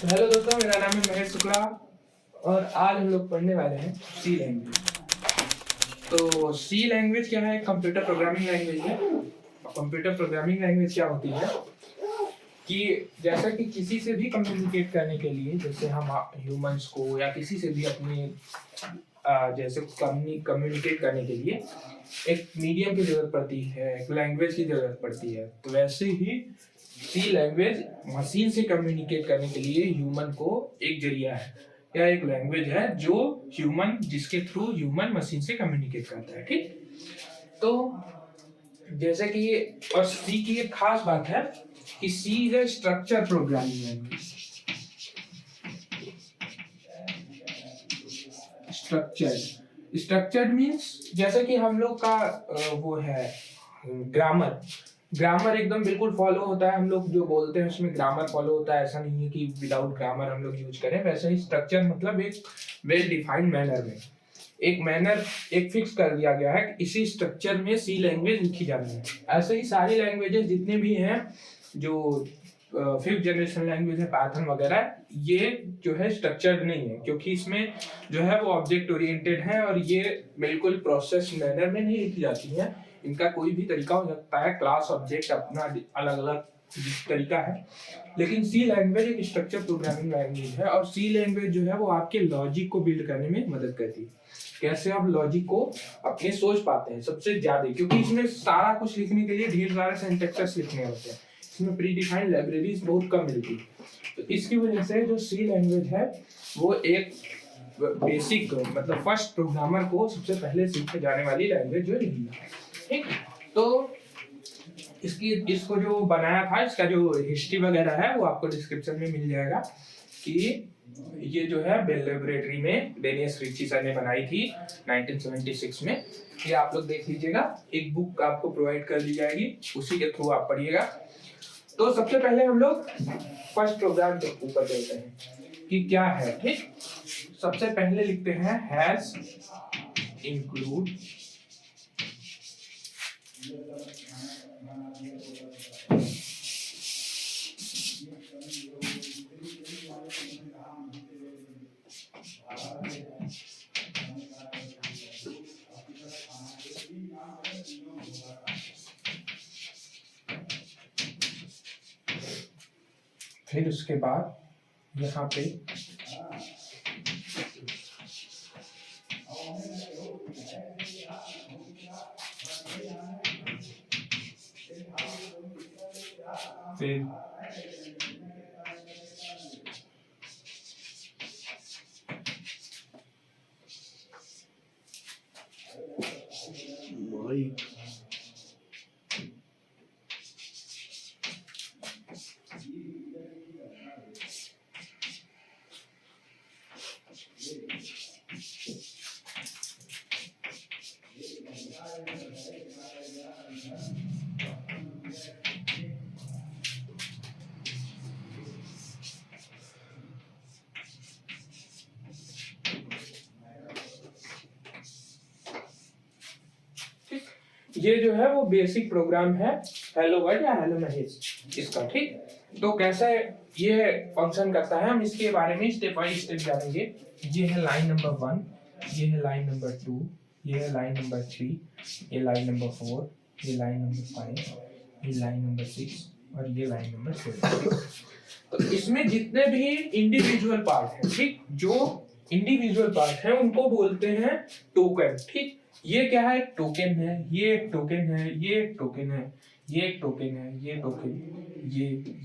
Hello दोस्तों, मेरा नाम है महेश शुक्ला और आज हम लोग पढ़ने वाले हैं सी लैंग्वेज। तो सी लैंग्वेज क्या है? कंप्यूटर प्रोग्रामिंग लैंग्वेज है। कंप्यूटर प्रोग्रामिंग लैंग्वेज क्या होती है कि जैसा कि किसी से भी कम्युनिकेट करने के लिए, जैसे हम ह्यूमंस को या किसी से भी अपने जैसे कम्युनिकेट करने के लिए एक मीडियम की जरूरत पड़ती है, एक लैंग्वेज की जरूरत पड़ती है। तो वैसे ही सी लैंग्वेज मशीन से कम्युनिकेट करने के लिए ह्यूमन को एक जरिया है या एक लैंग्वेज है जो जिसके थ्रू ह्यूमन मशीन से कम्युनिकेट करता है। ठीक, तो जैसे कि और सी की एक खास बात है कि C is a structure programming language. Structured means जैसे कि हम लोग का वो है ग्रामर। ग्रामर एकदम बिल्कुल फॉलो होता है, हम लोग जो बोलते हैं उसमें ग्रामर फॉलो होता है। ऐसा नहीं है कि विदाउट ग्रामर हम लोग यूज करें। वैसे ही स्ट्रक्चर मतलब एक वेल डिफाइंड मैनर में एक मैनर एक फिक्स कर दिया गया है कि इसी स्ट्रक्चर में सी लैंग्वेज लिखी जानी है। ऐसे ही सारी लैंग्वेजेस जितने भी हैं जो फिफ्थ जनरेशन लैंग्वेज है, पाइथन वगैरह, ये जो है स्ट्रक्चर्ड नहीं है क्योंकि इसमें जो है वो ऑब्जेक्ट ओरिएंटेड है और ये बिल्कुल प्रोसेस मैनर में नहीं लिखी जाती है। इनका कोई भी तरीका हो सकता है, क्लास ऑब्जेक्ट अपना अलग अलग तरीका है। लेकिन सी लैंग्वेज एक स्ट्रक्चर प्रोग्रामिंग लैंग्वेज है और सी लैंग्वेज जो है वो आपके लॉजिक को बिल्ड करने में मदद करती है। कैसे आप लॉजिक को अपने सोच पाते हैं सबसे ज्यादा, क्योंकि इसमें सारा कुछ लिखने के लिए ढेर सारे सिंटैक्सेस लिखने होते हैं। इसमें प्री डिफाइंड लाइब्रेरीज बहुत कम मिलती है। तो इसकी वजह से जो सी लैंग्वेज है वो एक बेसिक मतलब फर्स्ट प्रोग्रामर को सबसे पहले सीखे जाने वाली लैंग्वेज जो रही है। ठीक, तो इसको जो बनाया था, इसका जो हिस्ट्री वगैरह है वो आपको डिस्क्रिप्शन में मिल जाएगा कि ये जो है बेल लेबोरेटरी में डेनियस रिची सर ने बनाई थी 1976 में। ये आप लोग देख लीजिएगा, एक बुक आपको प्रोवाइड कर दी जाएगी, उसी के थ्रू आप पढ़िएगा। तो सबसे पहले हम लोग फर्स्ट प्रोग्राम के ऊपर चलते हैं कि क्या है। ठीक, सबसे पहले लिखते हैं हैज इंक्लूड फिर उसके बाद यहाँ पे फिर ये जो है वो बेसिक प्रोग्राम है हेलो वर्ल्ड या हेलो महेश इसका। ठीक, तो कैसे ये फंक्शन करता है हम इसके बारे में स्टेप बाय स्टेप जानेंगे। ये है लाइन नंबर 1, ये है लाइन नंबर 2, ये है लाइन नंबर 3, ये लाइन नंबर 4, ये लाइन नंबर 5, ये लाइन नंबर 6 और ये लाइन नंबर 7। तो इसमें जितने भी इंडिविजुअल पार्ट है, ठीक, जो इंडिविजुअल पार्ट है उनको बोलते हैं टोकन। ठीक, ये क्या है? टोकन है, ये एक टोकन है, ये एक टोकन है, ये एक टोकन है, ये टोकन,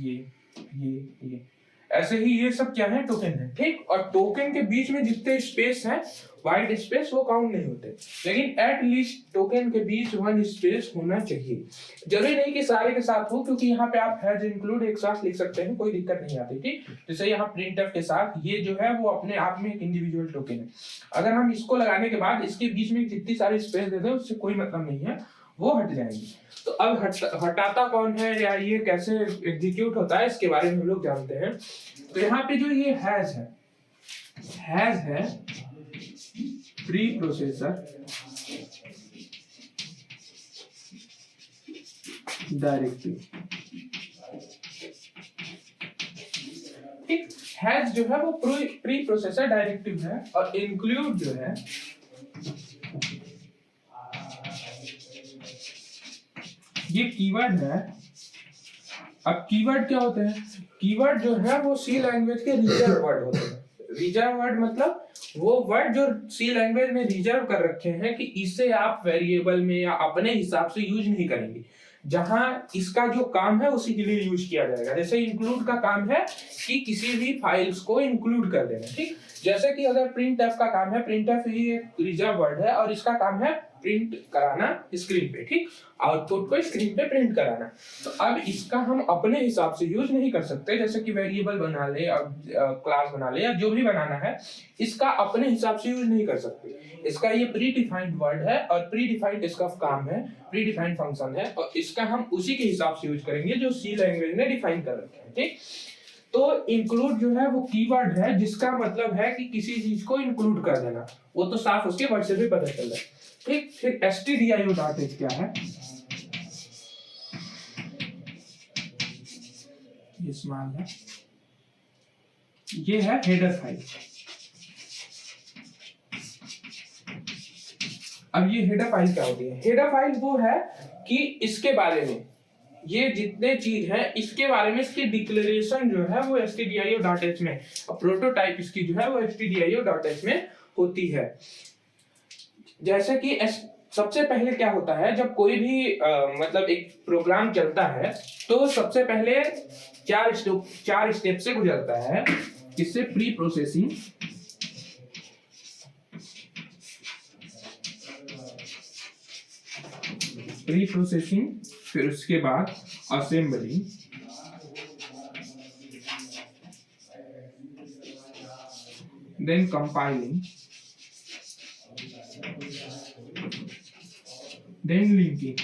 ये ऐसे ही ये सब क्या है? टोकन है। ठीक, और टोकन के बीच में जितने स्पेस है, वाइड स्पेस, वो काउंट नहीं होते, लेकिन एट लीस्ट टोकन के बीच 1 स्पेस होना चाहिए। जरूरी नहीं कि सारे के साथ हो, क्योंकि यहाँ पे आप हैज इंक्लूड एक साथ लिख सकते हैं, कोई दिक्कत नहीं आती। ठीक, जैसे यहाँ प्रिंटफ के साथ ये जो है वो अपने आप में एक इंडिविजुअल टोकन है। अगर हम इसको लगाने के बाद इसके बीच में जितनी सारी स्पेस दे दें उससे कोई मतलब नहीं है, वो हट जाएंगी। तो अब हटाता कौन है या ये कैसे एग्जीक्यूट होता है इसके बारे में हम लोग जानते हैं। तो यहाँ पे जो ये हैज है प्री प्रोसेसर डायरेक्टिव। ठीक, हैज जो है वो प्री प्रोसेसर डायरेक्टिव है, और इंक्लूड जो है ये कीवर्ड है। अब कीवर्ड क्या होते हैं? कीवर्ड जो है वो सी लैंग्वेज के रिजर्व वर्ड होते हैं। रिजर्व वर्ड मतलब वो वर्ड जो सी लैंग्वेज में रिजर्व कर रखे हैं कि इसे आप वेरिएबल में या अपने हिसाब से यूज नहीं करेंगे, जहां इसका जो काम है उसी के लिए यूज किया जाएगा। जैसे इंक्लूड का काम है कि किसी भी फाइल्स को इंक्लूड कर देना, ठीक। जैसे कि अगर प्रिंट एफ का काम है, प्रिंट एफ ही एक रिजर्व वर्ड है और इसका काम है प्रिंट कराना स्क्रीन पे, ठीक, आउटपुट को स्क्रीन पे प्रिंट कराना। तो अब इसका हम अपने हिसाब से यूज नहीं कर सकते, जैसे कि वेरिएबल बना ले, क्लास बना ले, या जो भी बनाना है इसका अपने हिसाब से यूज नहीं कर सकते। इसका ये प्री डिफाइंड वर्ड है और प्री डिफाइंड इसका काम है, प्री डिफाइंड फंक्शन है, और इसका हम उसी के हिसाब से यूज करेंगे जो सी लैंग्वेज ने डिफाइन कर रखे हैं, ठीक। तो इंक्लूड जो है वो कीवर्ड है जिसका मतलब है कि किसी चीज को इंक्लूड कर देना, वो तो साफ उसके वर्ड से भी पता चल रहा है, ठीक। फिर stdio.h क्या है? ये स्मॉल है, ये है हेडर फाइल। अब ये हेडर फाइल क्या होती है? हेडर फाइल वो है कि इसके बारे में, ये जितने चीज है इसके बारे में इसकी डिक्लेरेशन जो है वो stdio.h में, प्रोटोटाइप इसकी जो है वो stdio.h में होती है। जैसे कि सबसे पहले क्या होता है, जब कोई भी मतलब एक प्रोग्राम चलता है तो सबसे पहले चार स्टेप से गुजरता है। इससे प्री प्रोसेसिंग, फिर उसके बाद assembly, then compiling, then linking,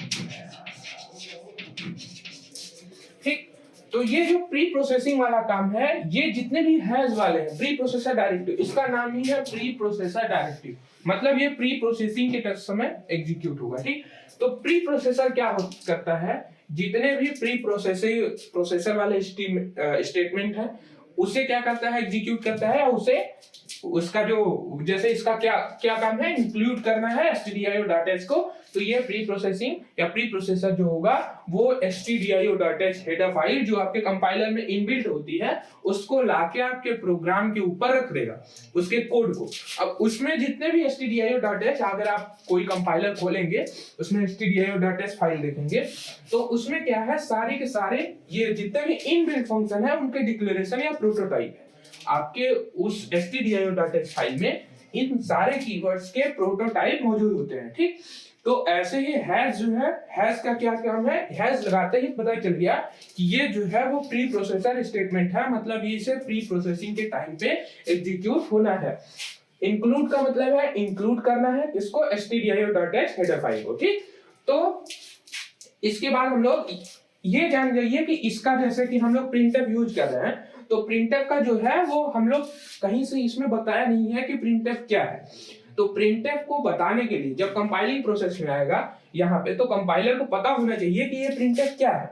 ठीक। तो ये जो प्री प्रोसेसिंग वाला काम है, ये जितने भी हैज वाले हैं, प्री प्रोसेसर डायरेक्टिव, इसका नाम ही है प्री प्रोसेसर डायरेक्टिव, मतलब ये प्री प्रोसेसिंग के समय एग्जीक्यूट होगा, ठीक। तो प्री प्रोसेसर क्या करता है, जितने भी प्री प्रोसेसर वाले स्टेटमेंट है उसे क्या करता है, एग्जीक्यूट करता है, उसे उसका जो, जैसे इसका क्या काम है, इंक्लूड करना है stdio.h को, तो ये प्री प्रोसेसिंग या प्री प्रोसेसर जो होगा वो stdio.h हेडर फाइल जो आपके कंपाइलर में इनबिल्ट होती है उसको लाके आपके प्रोग्राम के ऊपर रख देगा, उसके कोड को। अब उसमें जितने भी stdio.h, अगर आप कोई कंपाइलर खोलेंगे उसमें stdio.h फाइल देखेंगे तो उसमें क्या है, सारे के सारे ये जितने भी इनबिल्ट फंक्शन है उनके डिक्लेरेशन या प्रोटोटाइप है। आपके उस stdio.h फाइल में इन सारे कीवर्ड्स के प्रोटोटाइप मौजूद होते हैं, ठीक। तो ऐसे ही हैज जो है, हैज का क्या काम है, हैज लगाते ही पता चल गया कि ये जो है वो प्री प्रोसेसर स्टेटमेंट है, मतलब ये इसे प्री प्रोसेसिंग के टाइम पे एग्जीक्यूट होना है। इंक्लूड का मतलब है इंक्लूड करना है इसको stdio.h हेडर फाइल को, ठीक। तो इसके बाद हम लोग ये जान जाइए कि इसका, जैसे कि हम लोग प्रिंटफ यूज कर रहे हैं, तो प्रिंटफ का जो है वो हम लोग कहीं से इसमें बताया नहीं है कि प्रिंटफ क्या है। तो प्रिंटफ को बताने के लिए जब कंपाइलिंग प्रोसेस में आएगा यहाँ पे, तो कंपाइलर को पता होना चाहिए कि ये प्रिंटफ क्या है,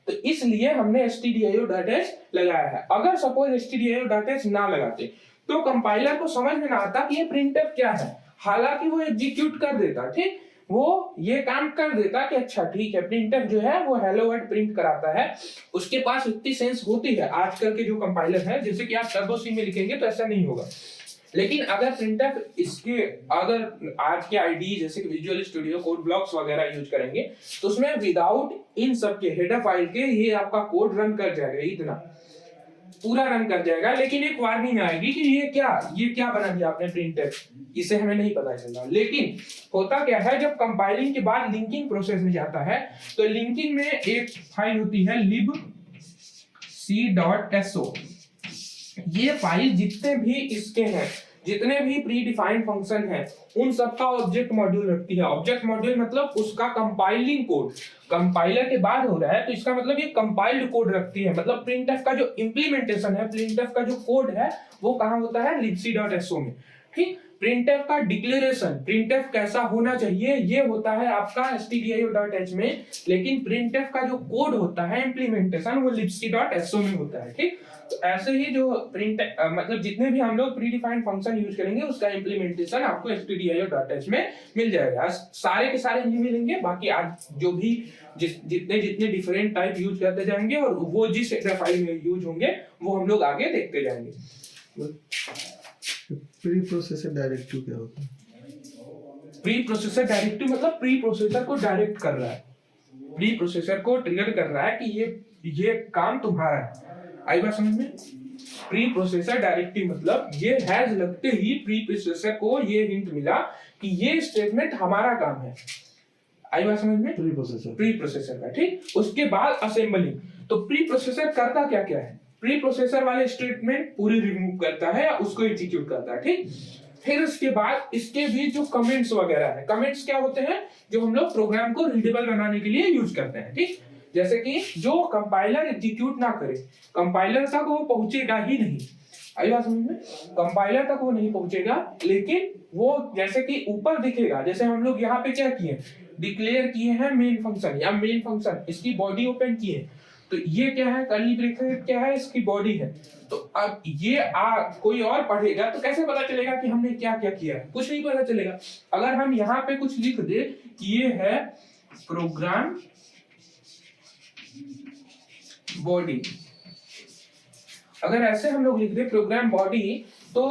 तो इसलिए हमने stdio.h लगाया है। अगर सपोज stdio.h ना लगाते तो कंपाइलर को समझ में ना आता कि ये प्रिंटफ क्या है, हालांकि वो एग्जीक्यूट कर देता, ठीक, वो ये काम कर देता कि अच्छा ठीक है, प्रिंटफ जो है वो हेलो वर्ल्ड प्रिंट कराता है, उसके पास इतनी सेंस होती है। आजकल के जो कंपाइलर है, जैसे कि आप टर्बो सी में लिखेंगे तो ऐसा नहीं होगा, लेकिन अगर प्रिंटफ इसके, अगर आज के आईडी जैसे कि विजुअल स्टूडियो कोड ब्लॉक्स वगैरह यूज करेंगे तो उसमें विदाउट इन सब के हेडर फाइल के ये आपका कोड रन कर जाएगा, इतना पूरा रन कर जाएगा, लेकिन एक वार्निंग आएगी कि ये क्या बना दिया आपने प्रिंटफ, इसे हमें नहीं पता चला। लेकिन होता क्या है, जब कंपाइलिंग के बाद लिंकिंग प्रोसेस में जाता है तो लिंकिंग में एक फाइल होती है libc.so। ये फाइल जितने भी इसके हैं, जितने भी प्री डिफाइंड फंक्शन है, उन सबका ऑब्जेक्ट मॉड्यूल रखती है। ऑब्जेक्ट मॉड्यूल मतलब उसका कंपाइलिंग कोड, कंपाइलर के बाद हो रहा है तो इसका मतलब ये कंपाइल्ड कोड रखती है। मतलब प्रिंटफ का जो इंप्लीमेंटेशन है, प्रिंटफ का जो कोड है वो कहाँ होता है, libc.so में, ठीक। प्रिंटफ का डिक्लेरेशन, प्रिंटफ कैसा होना चाहिए ये होता है आपका stdio.h में, लेकिन प्रिंटफ का जो कोड होता है इम्प्लीमेंटेशन वो libc.so में होता है। ठीक, तो ऐसे ही जो प्रिंट मतलब जितने भी हम लोग प्री डिफाइंड फंक्शन यूज करेंगे उसका इम्प्लीमेंटेशन आपको stdio.h में मिल जाएगा। सारे के सारे नहीं मिलेंगे, बाकी आज जो भी जितने जितने डिफरेंट टाइप यूज करते जाएंगे और वो जिस फाइल में यूज होंगे वो हम लोग आगे देखते जाएंगे। प्री प्रोसेसर डायरेक्टिव क्या होता है? प्री प्रोसेसर डायरेक्टिव मतलब प्री प्रोसेसर को डायरेक्ट कर रहा है, प्री प्रोसेसर को ट्रिगर कर रहा है कि ये काम तुम्हारा है। आई बात समझ में? प्री प्रोसेसर डायरेक्टिव मतलब ये हैज लगते ही प्री प्रोसेसर को ये हिंट मिला कि ये स्टेटमेंट हमारा काम है। आई बात समझ में? प्री प्रोसेसर का। ठीक, उसके बाद असेंबलिंग। तो प्री प्रोसेसर करता क्या क्या है? प्री प्रोसेसर वाले स्टेटमेंट पूरी रिमूव करता है, उसको एग्जीक्यूट करता है। ठीक, फिर उसके बाद इसके भी जो कमेंट्स वगैरह है, कमेंट्स क्या होते हैं? जो हम लोग प्रोग्राम को रीडेबल बनाने के लिए यूज करते हैं। ठीक, जैसे कि जो कंपाइलर एग्जीक्यूट ना करे, कंपाइलर तक वो पहुंचेगा ही नहीं। आई बात समझ में? कंपाइलर तक वो नहीं पहुंचेगा, लेकिन वो जैसे कि ऊपर दिखेगा, जैसे हम लोग यहाँ पे क्या किए, डिक्लेयर किए हैं मेन फंक्शन या मेन फंक्शन, इसकी बॉडी ओपन किए, तो ये क्या है, कर्ली ब्रैकेट क्या है, इसकी बॉडी है। तो अब ये कोई और पढ़ेगा तो कैसे पता चलेगा कि हमने क्या क्या किया है? कुछ नहीं पता चलेगा। अगर हम यहाँ पे कुछ लिख दे कि ये है प्रोग्राम बॉडी, अगर ऐसे हम लोग लिख दे प्रोग्राम बॉडी, तो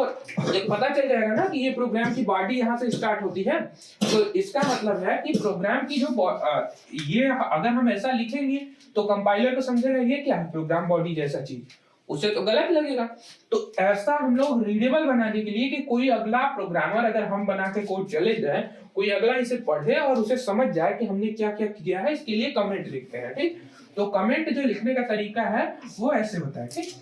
पता चल जाएगा ना कि ये प्रोग्राम की बॉडी यहाँ से स्टार्ट होती है। तो इसका मतलब है कि प्रोग्राम की जो ये अगर हम ऐसा लिखेंगे तो कंपाइलर को समझेगा ये क्या है, प्रोग्राम बॉडी जैसा चीज, उसे तो गलत लगेगा। तो ऐसा हम लोग रीडेबल बनाने के लिए कि कोई अगला प्रोग्रामर अगर हम बना के कोड चले जाए, कोई अगला इसे पढ़े और उसे समझ जाए कि हमने क्या क्या किया है, इसके लिए कमेंट लिखते हैं। ठीक, तो कमेंट जो लिखने का तरीका है वो ऐसे होता है। ठीक,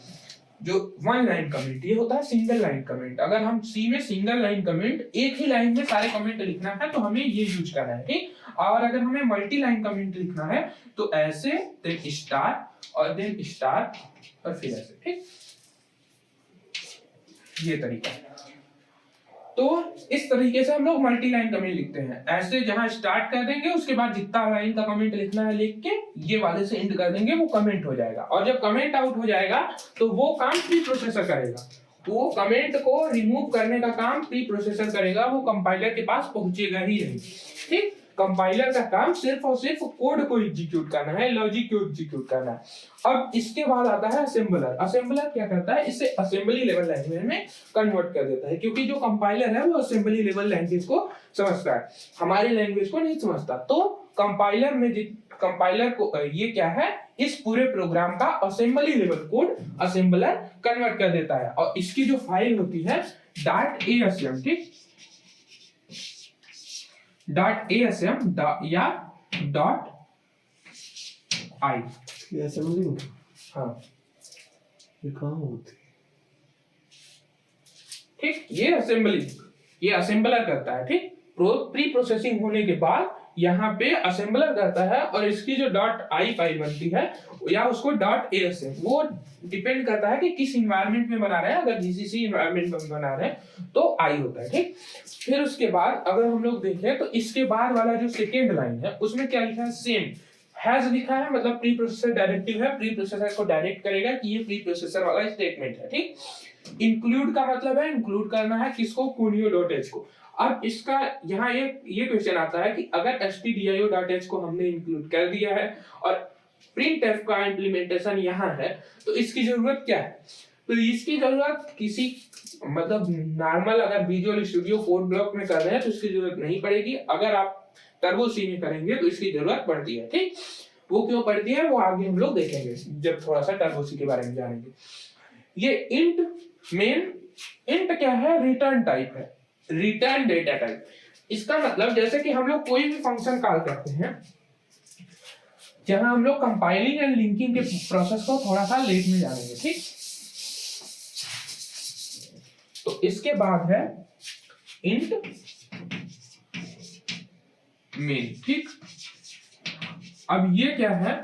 जो वन लाइन कमेंट ये होता है सिंगल लाइन कमेंट। अगर हम सी में सिंगल लाइन कमेंट, एक ही लाइन में सारे कमेंट लिखना है तो हमें ये यूज करना है। ठीक, और अगर हमें मल्टी लाइन कमेंट लिखना है तो ऐसे, देन स्टार और देन स्टार और फिर ऐसे। ठीक, ये तरीका है। तो इस तरीके से हम लोग मल्टी लाइन कमेंट लिखते हैं। ऐसे जहां स्टार्ट कर देंगे उसके बाद जितना लाइन का कमेंट लिखना है लिख के ये वाले से एंड कर देंगे, वो कमेंट हो जाएगा। और जब कमेंट आउट हो जाएगा तो वो काम प्री प्रोसेसर करेगा, वो कमेंट को रिमूव करने का काम प्री प्रोसेसर करेगा, वो कंपाइलर के पास पहुंचेगा ही नहीं। ठीक, कंपाइलर का काम सिर्फ और सिर्फ कोड को एग्जीक्यूट करना है, लॉजिक को एग्जीक्यूट करना है। अब इसके बाद आता है असेंबलर। असेंबलर क्या करता है, इसे असेंबली लेवल लैंग्वेज में कन्वर्ट कर देता है, क्योंकि जो कंपाइलर है वो असेंबली लेवल लैंग्वेज को समझता है, हमारी लैंग्वेज को नहीं समझता। तो कंपाइलर में कंपाइलर को ये क्या है, इस पूरे प्रोग्राम का assembly level code assembler convert कर देता है। और इसकी जो फाइल होती है .asm, ठीक, .asm या .i, ये असेंबलिंग, हाँ ये कहाँ होती है? ठीक, ये असेंबली, ये असेंबलर करता है। ठीक, प्री प्रोसेसिंग होने के बाद यहाँ पे असेंबलर करता है, और इसकी जो .i फाइल बनती है या उसको .asm, वो डिपेंड करता है कि किस इन्वायरमेंट में बना रहे हैं। अगर जीसीसी इन्वायरमेंट में बना रहे हैं तो i होता है। ठीक, फिर उसके बाद अगर हम लोग देखें तो इसके बाद वाला जो सेकेंड लाइन है उसमें क्या लिखा है, सेम हैज लिखा है, मतलब प्री प्रोसेसर डायरेक्टिव है, प्री प्रोसेसर को डायरेक्ट करेगा कि ये प्री प्रोसेसर वाला स्टेटमेंट है। ठीक, इंक्लूड का मतलब है इंक्लूड करना है किसको, Kunio.h को। अब इसका यहाँ ये क्वेश्चन आता है कि अगर stdio.h को हमने इंक्लूड कर दिया है और printf का इम्प्लीमेंटेशन यहाँ है तो इसकी जरूरत क्या है? तो इसकी जरूरत किसी मतलब नॉर्मल अगर विजुअल स्टूडियो कोड ब्लॉक में कर रहे हैं तो इसकी जरूरत नहीं पड़ेगी। अगर आप टर्बो सी में करेंगे तो इसकी जरूरत पड़ती है। ठीक, वो क्यों पड़ती है वो आगे हम लोग देखेंगे जब थोड़ा सा टर्बो सी के बारे में जानेंगे। ये इंट मेन, इंट क्या है, रिटर्न टाइप है, रिटर्न डेटा टाइप। इसका मतलब जैसे कि हम लोग कोई भी फंक्शन कॉल करते हैं जहां हम लोग कंपाइलिंग एंड लिंकिंग के प्रोसेस को थोड़ा सा लेट में जानेंगे। ठीक, तो इसके बाद है इंट मेन। ठीक, अब ये क्या है,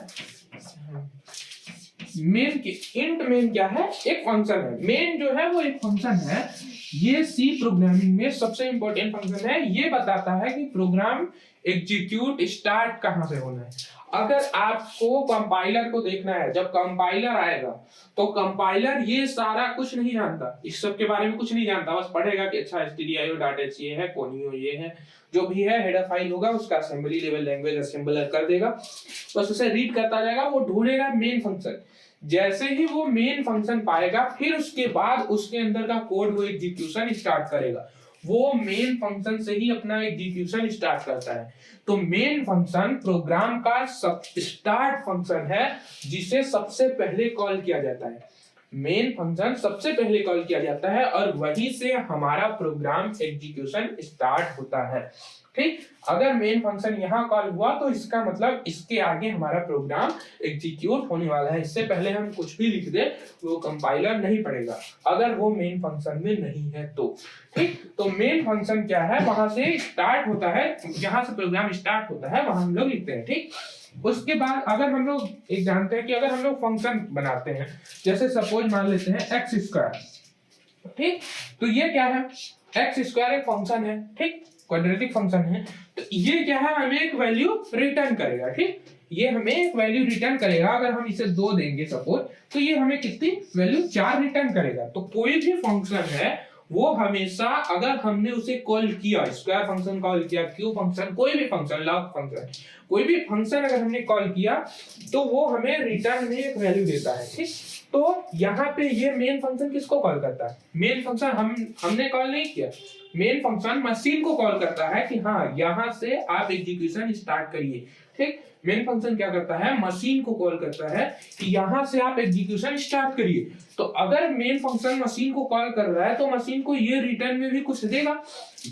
मेन क्या है? एक फंक्शन है। मेन जो है वो एक फंक्शन है। ये सी प्रोग्रामिंग में सबसे इंपॉर्टेंट फंक्शन है। ये बताता है कि प्रोग्राम एग्जीक्यूट स्टार्ट कहां से होना है। अगर आपको कंपाइलर को देखना है, जब कंपाइलर आएगा तो कंपाइलर ये सारा कुछ नहीं जानता, इस सब के बारे में कुछ नहीं जानता, बस पढ़ेगा कि अच्छा stdio.h ये है, कोनियो ये है, जो भी है हेडर फाइल होगा उसका असेंबली लेवल लैंग्वेज असेंबलर कर देगा, बस उसे रीड करता जाएगा। वो ढूंढेगा मेन फंक्शन। जैसे ही वो मेन फंक्शन पाएगा, फिर उसके बाद उसके अंदर का कोड वो एग्जीक्यूशन स्टार्ट करेगा। वो मेन फंक्शन से ही अपना एग्जीक्यूशन स्टार्ट करता है। तो मेन फंक्शन प्रोग्राम का स्टार्ट फंक्शन है, जिसे सबसे पहले कॉल किया जाता है। मेन फंक्शन सबसे पहले कॉल किया जाता है और वहीं से हमारा प्रोग्राम एग्जीक्यूशन स्टार्ट होता है। ठीक, अगर मेन फंक्शन यहाँ कॉल हुआ तो इसका मतलब इसके आगे हमारा प्रोग्राम एग्जीक्यूट होने वाला है। इससे पहले हम कुछ भी लिख दे वो कंपाइलर नहीं पढ़ेगा, अगर वो मेन फंक्शन में नहीं है तो। ठीक, तो मेन फंक्शन क्या है? वहां से स्टार्ट होता है, जहां से प्रोग्राम स्टार्ट होता है वहां हम लोग लिखते हैं। ठीक, उसके बाद अगर हम लोग एक जानते हैं कि अगर हम लोग फंक्शन बनाते हैं, जैसे सपोज मान लेते हैं एक्स स्क्वायर। ठीक, तो ये क्या है? एक्स स्क्वायर एक फंक्शन है। ठीक, क्वाड्रेटिक फंक्शन है। तो ये क्या है? हमें एक वैल्यू रिटर्न करेगा। ठीक, ये हमें एक वैल्यू रिटर्न करेगा। अगर हम इसे 2 देंगे सपोज, तो ये हमें कितनी वैल्यू 4 रिटर्न करेगा। तो कोई भी फंक्शन है वो हमेशा, अगर हमने उसे कॉल किया, स्क्वायर फंक्शन कॉल किया, क्यूब फंक्शन, कोई भी फंक्शन, लॉग फंक्शन, कोई भी फंक्शन अगर हमने कॉल किया तो वो हमें रिटर्न में एक वैल्यू देता है। ठीक, तो यहाँ पे ये मेन फंक्शन किसको कॉल करता है? मेन फंक्शन हमने कॉल नहीं किया, मेन फंक्शन मशीन को कॉल करता है कि हाँ यहाँ से आप एग्जीक्यूशन स्टार्ट करिए। ठीक, मेन फंक्शन क्या करता है? मशीन को कॉल करता है कि यहाँ से आप एग्जीक्यूशन स्टार्ट करिए। तो अगर मेन फंक्शन मशीन को कॉल कर रहा है तो मशीन को ये रिटर्न में भी कुछ देगा।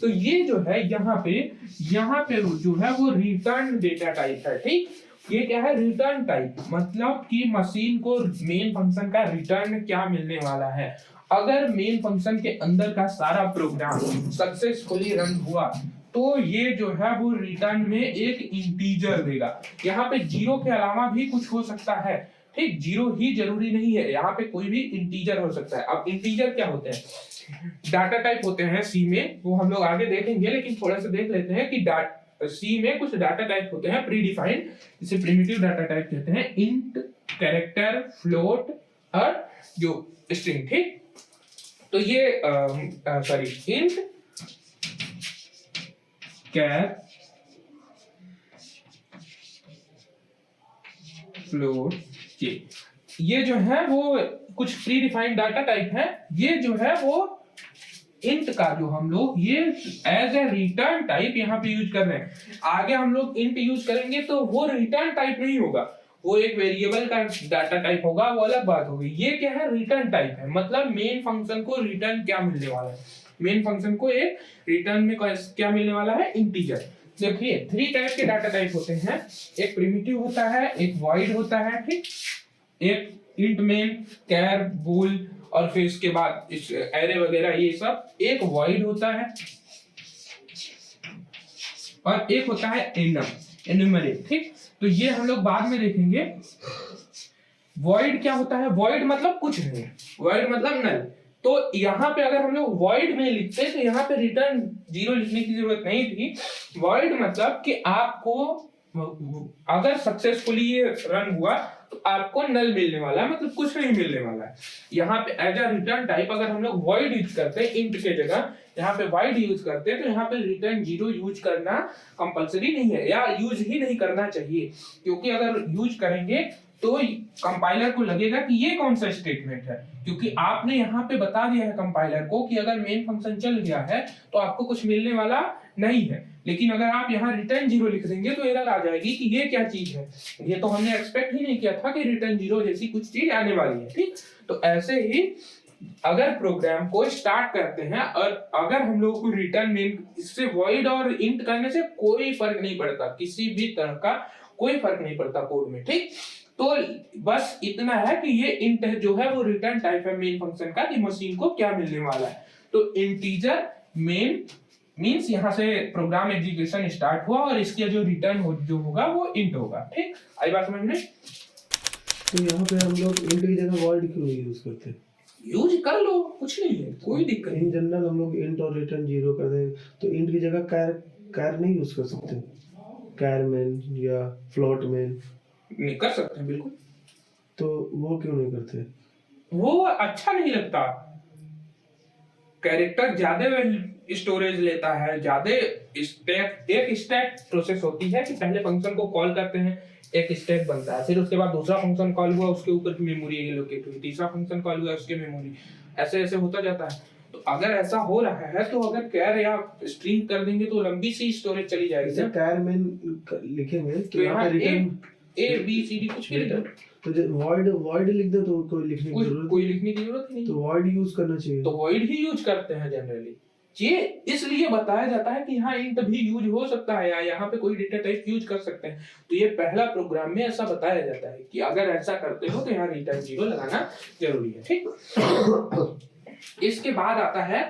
तो ये जो है यहाँ पे जो है वो रिटर्न डेटा टाइप है। ठीक, ये क्या है? रिटर्न टाइप, मतलब कि मशीन को मेन फंक्शन का रिटर्न क्या मिलने वाला है। अगर मेन फंक्शन के अंदर का सारा प्रोग्राम सक्सेसफुली रन हुआ तो ये जो है वो रिटर्न में एक इंटीजर देगा। यहाँ पे 0 के अलावा भी कुछ हो सकता है। ठीक, 0 ही जरूरी नहीं है, यहाँ पे कोई भी इंटीजर हो सकता है। अब इंटीजर क्या होते हैं? डाटा टाइप होते हैं सी में, वो हम लोग आगे देखेंगे, लेकिन थोड़ा सा देख लेते हैं कि सी में कुछ डाटा टाइप होते हैं प्री डिफाइंड, जिसे प्रिमिटिव डाटा टाइप कहते हैं। इंट, कैरेक्टर, फ्लोट और जो स्ट्रिंग। ठीक, तो ये इंट, कैर, फ्लोट, ये जो है वो कुछ प्री डिफाइंड डाटा टाइप है। ये जो है वो इंट का जो हम लोग ये एज ए रिटर्न टाइप यहाँ पे यूज कर रहे हैं। आगे हम लोग इंट यूज करेंगे तो वो रिटर्न टाइप नहीं होगा, वो एक वेरिएबल का डाटा टाइप होगा, वो अलग बात होगी। ये क्या है? रिटर्न टाइप है, मतलब मेन फंक्शन को रिटर्न क्या मिलने वाला है? मेन फंक्शन को एक रिटर्न में क्या मिलने वाला है? इंटीजर। देखिए 3 टाइप के डाटा टाइप होते हैं। एक प्रिमिटिव होता है, एक वॉइड होता है, ठीक, एक इंट मेन, कैर, बूल और फिर इसके बाद इस एरे वगैरह ये सब। एक वॉइड होता है और एक होता है एनुमरेट। ठीक, तो ये हम लोग बाद में देखेंगे। वॉइड क्या होता है? वॉइड मतलब कुछ नहीं, वॉइड मतलब नल। तो यहाँ पे अगर हम लोग वॉइड में लिखते तो यहाँ पे रिटर्न 0 लिखने की जरूरत नहीं थी। वॉइड मतलब कि आपको अगर सक्सेसफुली ये रन हुआ तो आपको नल मिलने वाला है, मतलब कुछ नहीं मिलने वाला है। यहाँ पे एज अ रिटर्न टाइप अगर हम लोग वॉइड यूज करते हैं इंट के जगह, यहाँ पे वॉइड यूज करते हैं, तो यहाँ पे रिटर्न 0 यूज करना कंपलसरी नहीं है या यूज ही नहीं करना चाहिए, क्योंकि अगर यूज करेंगे तो कंपाइलर को लगेगा कि ये कौन सा स्टेटमेंट है, क्योंकि आपने यहाँ पे बता दिया है कंपाइलर को कि अगर मेन फंक्शन चल गया है तो आपको कुछ मिलने वाला नहीं है। लेकिन अगर आप यहाँ रिटर्न 0 लिख देंगे तो एरर आ जाएगी कि ये क्या चीज है, ये तो हमने एक्सपेक्ट ही नहीं किया था कि रिटर्न 0 जैसी कुछ चीज आने वाली है। ठीक, तो ऐसे ही अगर प्रोग्राम को स्टार्ट करते हैं और अगर हम लोगों को रिटर्न मेन, इससे वॉइड और इंट करने से कोई फर्क नहीं पड़ता, किसी भी तरह का कोई फर्क नहीं पड़ता कोड में। ठीक, तो बस इतना है कि ये इंट जो है वो रिटर्न टाइप है मेन फंक्शन का, कि मशीन को क्या मिलने वाला है। तो इंटीजर मेन मींस यहाँ से प्रोग्राम एग्जीक्यूशन स्टार्ट हुआ और इसके जो रिटर्न जो होगा वो इंट होगा। ठीक, आई बात समझ में? तो यहाँ पे हम लोग इंट की जगह void क्यों नहीं यूज करते? यूज कर लो, कुछ नहीं है, कोई दिक्कत इन नहीं। जनरल हम लोग इंट और रिटर्न 0 कर दें, तो इंट की जगह कैर नहीं यूज कर सकते? कैर मेन या फ्लोट मेन नहीं कर सकते हैं बिल्कुल। तो वो क्यों नहीं करते? वो अच्छा नहीं लगता, कैरेक्टर ज्यादा स्टोरेज लेता है, ज्यादा स्टैक, एक स्टैक प्रोसेस होती है कि पहले फंक्शन को कॉल करते हैं, एक स्टैक बनता है, फिर उसके बाद दूसरा फंक्शन कॉल हुआ, उसके ऊपर की मेमोरी एलोकेट हुई, तीसरा फंक्शन कॉल हुआ, उसके मेमोरी, ऐसे ऐसे होता जाता है। तो अगर ऐसा हो रहा है तो अगर कैर या स्ट्रिंग कर देंगे तो लंबी सी स्टोरेज चली जाएगी। जैसे कैर मेन लिखेंगे तो यहाँ return a b c d कुछ भी नहीं, तो void लिख दे तो कोई लिखने की जरूरत कोई लिखने की जरूरत ही नहीं, तो void यूज करना चाहिए। तो void ही यूज करते हैं जनरली। ये इसलिए बताया जाता है कि हाँ इंट भी यूज हो सकता है या यहाँ पे कोई डेटा टाइप यूज कर सकते हैं। तो ये पहला प्रोग्राम में ऐसा बताया जाता है कि अगर ऐसा करते हो तो यहाँ रिटर्न 0 लगाना जरूरी है, ठीक। इसके बाद आता है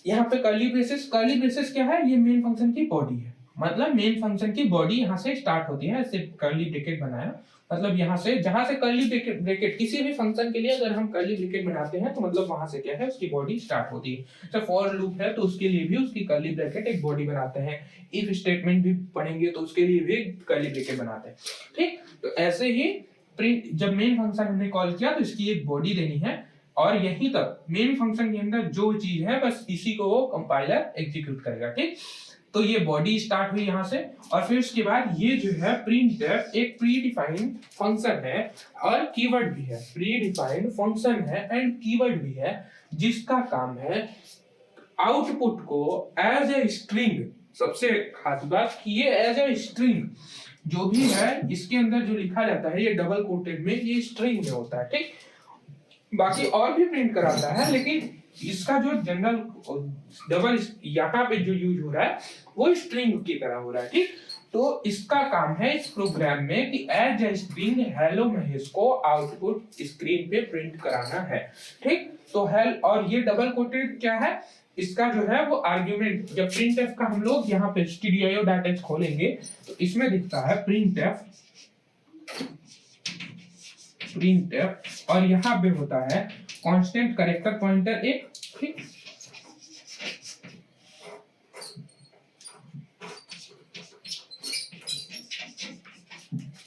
यहाँ पे कर्ली ब्रेसेस। कर्ली ब्रेसेस क्या है? ये मेन फंक्शन की बॉडी है, मतलब मेन फंक्शन की बॉडी यहाँ से स्टार्ट होती है, ऐसे कर्ली ब्रैकेट बनाया, मतलब यहाँ से जहां से कर्ली ब्रैकेट किसी भी फंक्शन के लिए अगर हम कर्ली ब्रैकेट बनाते हैं तो मतलब वहां से क्या है, उसकी बॉडी स्टार्ट होती है। तो फॉर लूप है तो उसके लिए भी उसकी कर्ली ब्रैकेट एक बॉडी बनाते हैं, इफ स्टेटमेंट भी पढ़ेंगे तो उसके लिए भी कर्ली ब्रैकेट बनाते हैं, ठीक। तो ऐसे ही प्रिंट, जब मेन फंक्शन हमने कॉल किया तो इसकी एक बॉडी देनी है, और यहीं तक मेन फंक्शन के अंदर जो चीज है बस इसी को वो कंपाइलर एग्जीक्यूट करेगा, ठीक। तो ये बॉडी स्टार्ट हुई यहाँ से, और फिर उसके बाद ये जो है printf एक प्री डिफाइंड फंक्शन है और कीवर्ड भी है, प्री डिफाइंड फंक्शन है एंड कीवर्ड भी है, जिसका काम है आउटपुट को एज ए स्ट्रिंग, सबसे खास बात कि ये एज ए स्ट्रिंग जो भी है इसके अंदर जो लिखा जाता है ये डबल कोटेड में, ये स्ट्रिंग में होता है, ठीक। बाकी और भी प्रिंट कराता है, लेकिन इसका जो जनरल डबल यहाँ पे जो यूज हो रहा है वो स्ट्रिंग की तरह हो रहा है, ठीक। तो इसका काम है इस प्रोग्राम में कि as a string hello Mahesh को आउटपुट स्क्रीन पे प्रिंट कराना है, ठीक। तो हेल, और ये डबल कोटेड क्या है, इसका जो है वो आर्ग्यूमेंट, जब printf का हम लोग यहाँ पे stdio.h खोलेंगे तो इसमें दिखता है printf, और यहाँ पे होता है कांस्टेंट कैरेक्टर पॉइंटर एक, ठीक।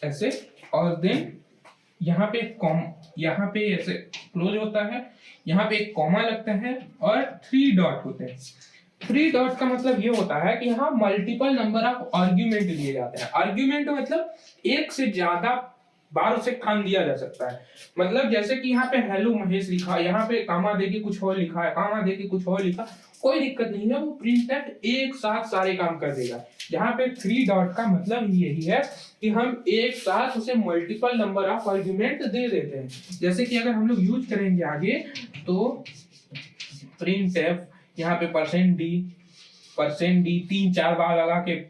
ऐसे, और देन यहाँ पे यहाँ पे ऐसे क्लोज होता है, यहाँ पे एक कॉमा लगता है और 3 डॉट होते हैं। 3 डॉट का मतलब ये होता है कि यहाँ मल्टीपल नंबर ऑफ आर्ग्यूमेंट लिए जाते हैं। आर्ग्यूमेंट मतलब एक से ज्यादा बार उसे ठान दिया जा सकता है, मतलब जैसे कि यहाँ पे हेलो महेश लिखा, यहाँ पे कामा देके कुछ और लिखा है, कामा देके कुछ और लिखा, कोई दिक्कत नहीं है, वो प्रिंटफ एक साथ सारे काम कर देगा। यहाँ पे 3 डॉट का मतलब यही है कि हम एक साथ उसे मल्टीपल नंबर ऑफ आर्ग्यूमेंट दे देते हैं। जैसे कि अगर हम लोग यूज करेंगे आगे तो प्रिंटफ यहाँ पे %d 3-4 बार लगा के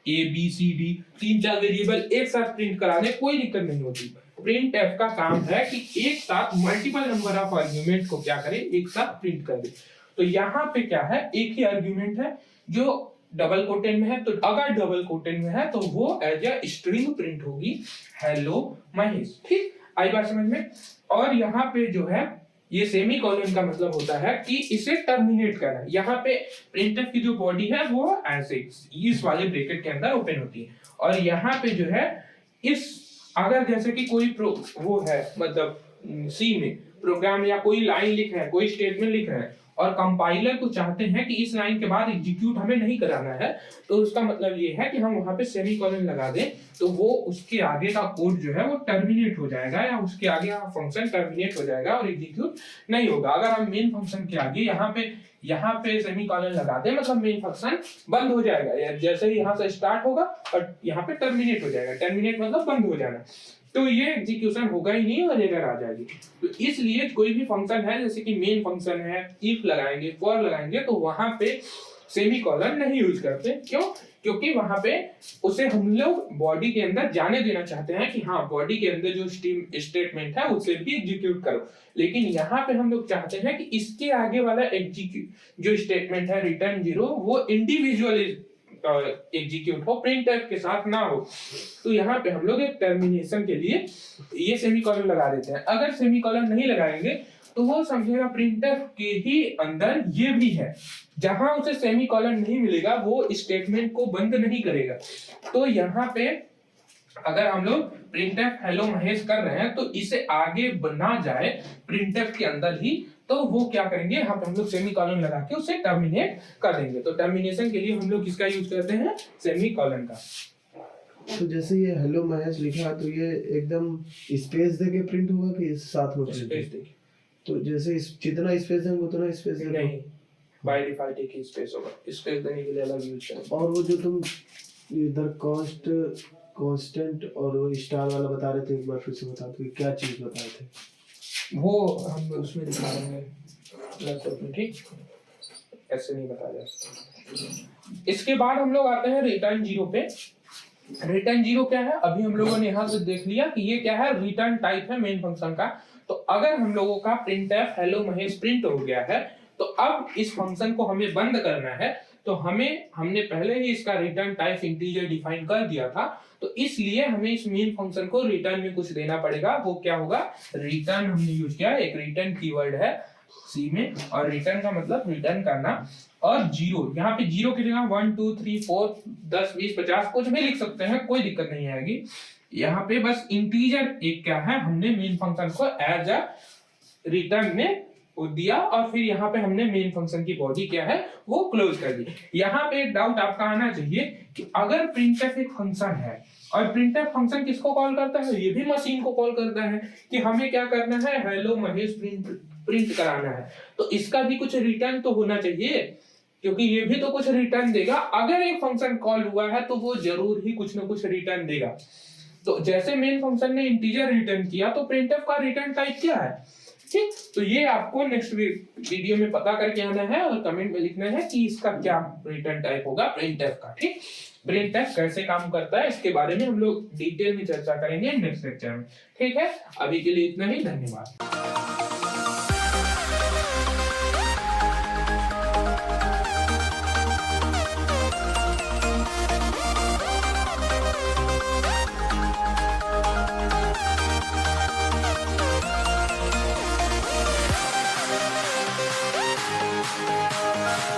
a b c d 3-4 variable एक साथ प्रिंट करा दे, कोई दिक्कत नहीं होती। printf का काम है कि एक साथ मल्टीपल नंबर ऑफ आर्ग्यूमेंट को क्या करे, एक साथ प्रिंट कर दे। तो यहाँ पे क्या है, एक ही आर्ग्यूमेंट है जो डबल कोटेड में है, तो अगर डबल कोटेड में है तो वो एज ए स्ट्रिंग प्रिंट होगी हेलो महेश, ठीक। आई बात समझ में। और यहाँ पे जो है ये सेमी कॉलन का मतलब होता है कि इसे टर्मिनेट करना। यहाँ पे प्रिंटफ की जो बॉडी है वो ऐसे इस वाले ब्रैकेट के अंदर ओपन होती है, और यहाँ पे जो है इस, अगर जैसे कि कोई वो है, मतलब सी में प्रोग्राम या कोई लाइन लिख रहे हैं, कोई स्टेटमेंट लिख रहे हैं और कंपाइलर को चाहते हैं कि इस लाइन के बाद एग्जीक्यूट हमें नहीं कराना है, तो उसका मतलब ये है कि हम वहां पे सेमीकोलन लगा दें, तो वो उसके आगे का कोड जो है वो टर्मिनेट हो जाएगा, या उसके आगे का फंक्शन टर्मिनेट हो जाएगा और एग्जीक्यूट नहीं होगा। अगर हम मेन फंक्शन के आगे यहाँ पे सेमीकोलन लगा दें, मतलब मेन फंक्शन बंद हो जाएगा, जैसे ही यहाँ से स्टार्ट होगा और यहाँ पे टर्मिनेट हो जाएगा। टर्मिनेट मतलब बंद हो जाना, तो ये एग्जीक्यूशन होगा ही नहीं और एरर आ जाएगी। तो इसलिए कोई भी फंक्शन है, जैसे कि मेन फंक्शन है, इफ लगाएंगे, फॉर लगाएंगे, तो वहां पे सेमीकोलन नहीं यूज करते। क्यों? क्योंकि वहां पे उसे हम लोग बॉडी के अंदर जाने देना चाहते हैं कि हाँ बॉडी के अंदर जो स्टेटमेंट है उसे भी एग्जीक्यूट करो, लेकिन यहाँ पे हम लोग चाहते हैं कि इसके आगे वाला एग्जीक्यूट जो स्टेटमेंट है रिटर्न 0 वो इंडिविजुअली एग्जीक्यूट हो, प्रिंटफ के साथ ना हो, तो यहाँ पे हम लोग एक टर्मिनेशन के लिए ये सेमीकोलन लगा देते हैं। अगर सेमीकोलन नहीं लगाएंगे तो वो समझेगा प्रिंटफ के ही अंदर ये भी है, जहां उसे सेमीकोलन नहीं मिलेगा वो स्टेटमेंट को बंद नहीं करेगा। तो यहाँ पे अगर हम लोग प्रिंटफ हेलो महेश कर रहे हैं तो इसे आगे बढ़ना जाए प्रिंटफ के अंदर ही, तो वो क्या करेंगे, यहाँ पे हम लोग सेमीकोलन लगा के उसे टर्मिनेट कर देंगे। तो टर्मिनेशन के लिए हम लोग किसका यूज करते हैं, सेमीकोलन का। तो जैसे ये हेलो महेश लिखा तो ये एकदम स्पेस देके प्रिंट होगा कि इस साथ में स्पेस देखिए, तो जैसे जितना स्पेस देंगे उतना स्पेस देंगे नहीं, बाय डिफॉल्ट एक ही स्पेस होगा, स्पेस देने के लिए अलग यूज करें। और वो जो तुम इधर कांस्टेंट और वो स्टार वाला बता रहे थे, एक बार फिर से बता दो क्या चीज बता रहे थे। वो हम उसमें दिखा देंगे लैपटॉप में, ठीक, ऐसे नहीं बताया जाता। इसके बाद हम लोग आते हैं रिटर्न जीरो पे। रिटर्न जीरो क्या है, अभी हम लोगों ने यहाँ से देख लिया कि ये क्या है, रिटर्न टाइप है मेन फंक्शन का। तो अगर हम लोगों का प्रिंटफ हेलो महेश प्रिंट हो गया है तो अब इस फंक्शन को हमें बंद करना है। तो हमने पहले ही इसका रिटर्न टाइप इंटीजर डिफाइन कर दिया था, तो इसलिए हमें इस मेन फंक्शन को रिटर्न में कुछ देना पड़ेगा। वो क्या होगा, रिटर्न हमने यूज किया, एक रिटर्न कीवर्ड है सी में, और रिटर्न का मतलब रिटर्न करना। और जीरो, यहाँ पे जीरो की जगह 1 2 3 4 10 20 50 कुछ भी लिख सकते हैं, कोई दिक्कत नहीं आएगी। यहाँ पे बस इंटीजर एक क्या है, हमने मेन फंक्शन को एज अ रिटर्न में दिया, और फिर यहाँ पे हमने मेन फंक्शन की बॉडी क्या है वो क्लोज कर दी। यहाँ पे एक डाउट आपका आना चाहिए कि अगर प्रिंटफ एक फंक्शन है और प्रिंटफ फंक्शन किसको कॉल करता है, ये भी मशीन को कॉल करता है, कि हमें क्या करना है, हेलो महेश प्रिंट कराना है, तो इसका भी कुछ रिटर्न तो होना चाहिए, क्योंकि ये भी तो कुछ रिटर्न देगा। अगर एक फंक्शन कॉल हुआ है तो वो जरूर ही कुछ ना कुछ रिटर्न देगा। तो जैसे मेन फंक्शन ने इंटीजर रिटर्न किया, तो प्रिंटफ का रिटर्न टाइप क्या है, ठीक। तो ये आपको नेक्स्ट वीडियो में पता करके आना है और कमेंट में लिखना है कि इसका क्या रिटर्न टाइप होगा प्रिंटफ का, ठीक। प्रिंटफ कैसे काम करता है इसके बारे में हम लोग डिटेल में चर्चा करेंगे नेक्स्ट लेक्चर में, ठीक है। अभी के लिए इतना ही, धन्यवाद।